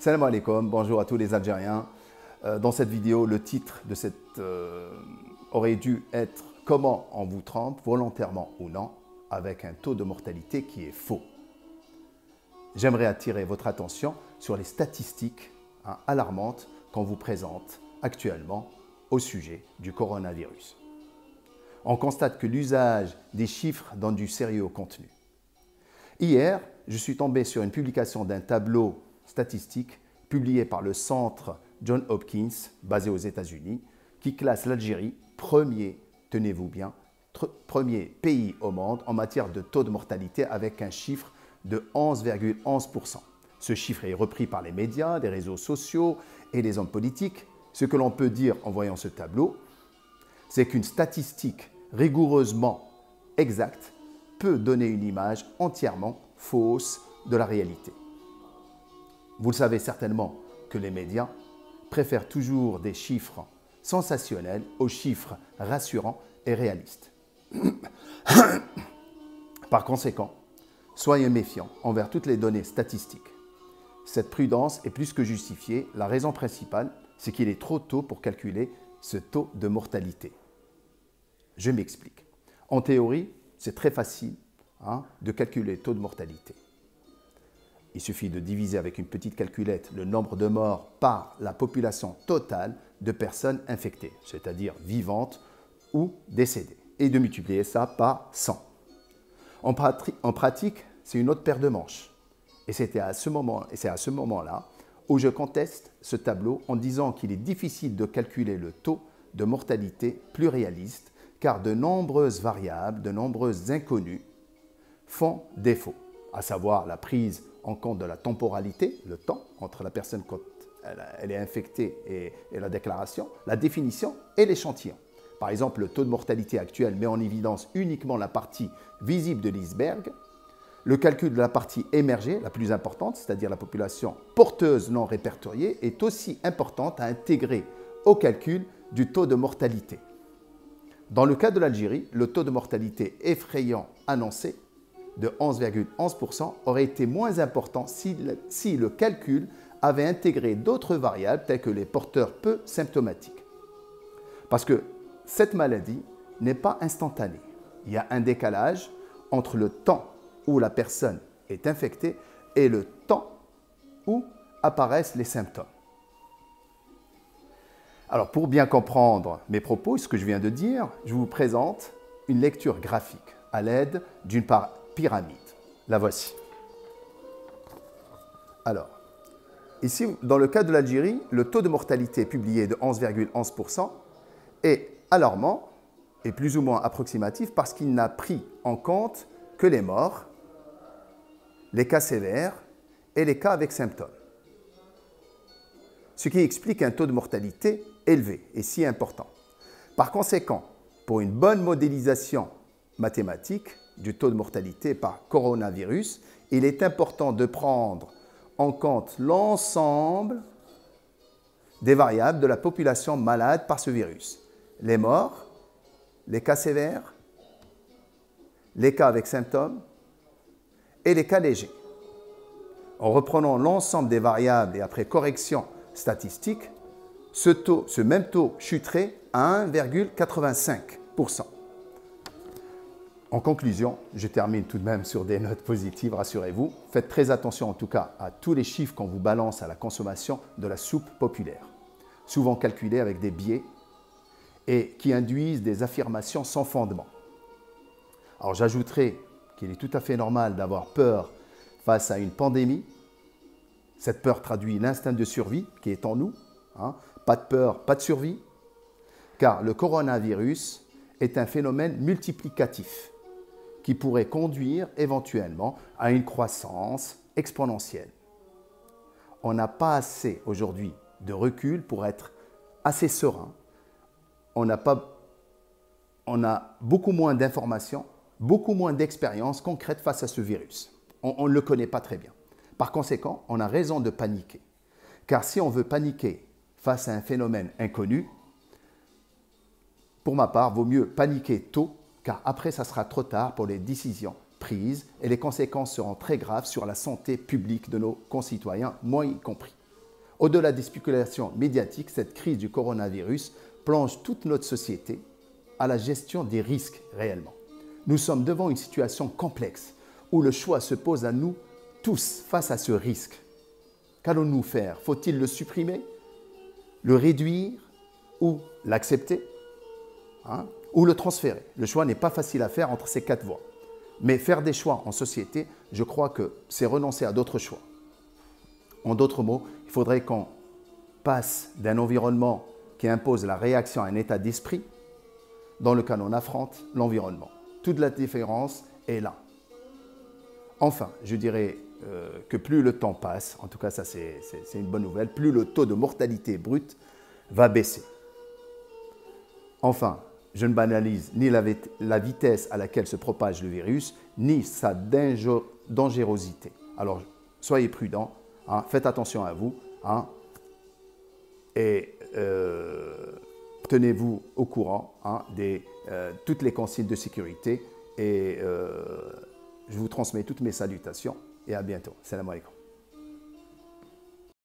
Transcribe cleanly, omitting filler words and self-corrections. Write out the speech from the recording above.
Salam alaikum, bonjour à tous les Algériens. Dans cette vidéo, le titre de cette aurait dû être « Comment on vous trompe, volontairement ou non, avec un taux de mortalité qui est faux ». J'aimerais attirer votre attention sur les statistiques alarmantes qu'on vous présente actuellement au sujet du coronavirus. On constate que l'usage des chiffres donne du sérieux au contenu. Hier, je suis tombé sur une publication d'un tableau statistique publié par le centre Johns Hopkins, basé aux États-Unis, qui classe l'Algérie premier, tenez-vous bien, premier pays au monde en matière de taux de mortalité avec un chiffre de 11,11%. Ce chiffre est repris par les médias, les réseaux sociaux et les hommes politiques. Ce que l'on peut dire en voyant ce tableau, c'est qu'une statistique rigoureusement exacte peut donner une image entièrement fausse de la réalité. Vous le savez certainement que les médias préfèrent toujours des chiffres sensationnels aux chiffres rassurants et réalistes. Par conséquent, soyez méfiants envers toutes les données statistiques. Cette prudence est plus que justifiée. La raison principale, c'est qu'il est trop tôt pour calculer ce taux de mortalité. Je m'explique. En théorie, c'est très facile de calculer le taux de mortalité. Il suffit de diviser avec une petite calculette le nombre de morts par la population totale de personnes infectées, c'est-à-dire vivantes ou décédées, et de multiplier ça par 100. En pratique, c'est une autre paire de manches. Et c'est à ce moment-là où je conteste ce tableau en disant qu'il est difficile de calculer le taux de mortalité plus réaliste, car de nombreuses variables, de nombreuses inconnues font défaut, à savoir la prise en compte de la temporalité, le temps entre la personne quand elle est infectée et la déclaration, la définition et l'échantillon. Par exemple, le taux de mortalité actuel met en évidence uniquement la partie visible de l'iceberg. Le calcul de la partie émergée, la plus importante, c'est-à-dire la population porteuse non répertoriée, est aussi importante à intégrer au calcul du taux de mortalité. Dans le cas de l'Algérie, le taux de mortalité effrayant annoncé de 11,11% aurait été moins important si le calcul avait intégré d'autres variables telles que les porteurs peu symptomatiques. Parce que cette maladie n'est pas instantanée. Il y a un décalage entre le temps où la personne est infectée et le temps où apparaissent les symptômes. Alors, pour bien comprendre mes propos, ce que je viens de dire, je vous présente une lecture graphique à l'aide d'une pyramide. La voici. Alors, ici, dans le cas de l'Algérie, le taux de mortalité publié de 11,11% est alarmant et plus ou moins approximatif parce qu'il n'a pris en compte que les morts, les cas sévères et les cas avec symptômes. Ce qui explique un taux de mortalité élevé et si important. Par conséquent, pour une bonne modélisation mathématique du taux de mortalité par coronavirus, il est important de prendre en compte l'ensemble des variables de la population malade par ce virus. Les morts, les cas sévères, les cas avec symptômes et les cas légers. En reprenant l'ensemble des variables et après correction statistique, ce même taux chuterait à 1,85%. En conclusion, je termine tout de même sur des notes positives, rassurez-vous. Faites très attention en tout cas à tous les chiffres qu'on vous balance à la consommation de la soupe populaire, souvent calculés avec des biais et qui induisent des affirmations sans fondement. Alors j'ajouterai qu'il est tout à fait normal d'avoir peur face à une pandémie. Cette peur traduit l'instinct de survie qui est en nous. Pas de peur, pas de survie, car le coronavirus est un phénomène multiplicatif qui pourrait conduire éventuellement à une croissance exponentielle. On n'a pas assez aujourd'hui de recul pour être assez serein. On a beaucoup moins d'informations, beaucoup moins d'expériences concrètes face à ce virus. On ne le connaît pas très bien. Par conséquent, on a raison de paniquer. Car si on veut paniquer face à un phénomène inconnu, pour ma part, vaut mieux paniquer tôt, car après, ça sera trop tard pour les décisions prises et les conséquences seront très graves sur la santé publique de nos concitoyens, moi y compris. Au-delà des spéculations médiatiques, cette crise du coronavirus plonge toute notre société à la gestion des risques réellement. Nous sommes devant une situation complexe où le choix se pose à nous tous face à ce risque. Qu'allons-nous faire? Faut-il le supprimer, le réduire ou l'accepter, ou le transférer? Le choix n'est pas facile à faire entre ces quatre voies. Mais faire des choix en société, je crois que c'est renoncer à d'autres choix. En d'autres mots, il faudrait qu'on passe d'un environnement qui impose la réaction à un état d'esprit dans lequel on affronte l'environnement. Toute la différence est là. Enfin, je dirais que plus le temps passe, en tout cas ça c'est une bonne nouvelle, plus le taux de mortalité brute va baisser. Enfin, je ne banalise ni la vitesse à laquelle se propage le virus, ni sa dangerosité. Alors, soyez prudents, faites attention à vous, et tenez-vous au courant de toutes les consignes de sécurité. Et je vous transmets toutes mes salutations et à bientôt. Salam alaikum.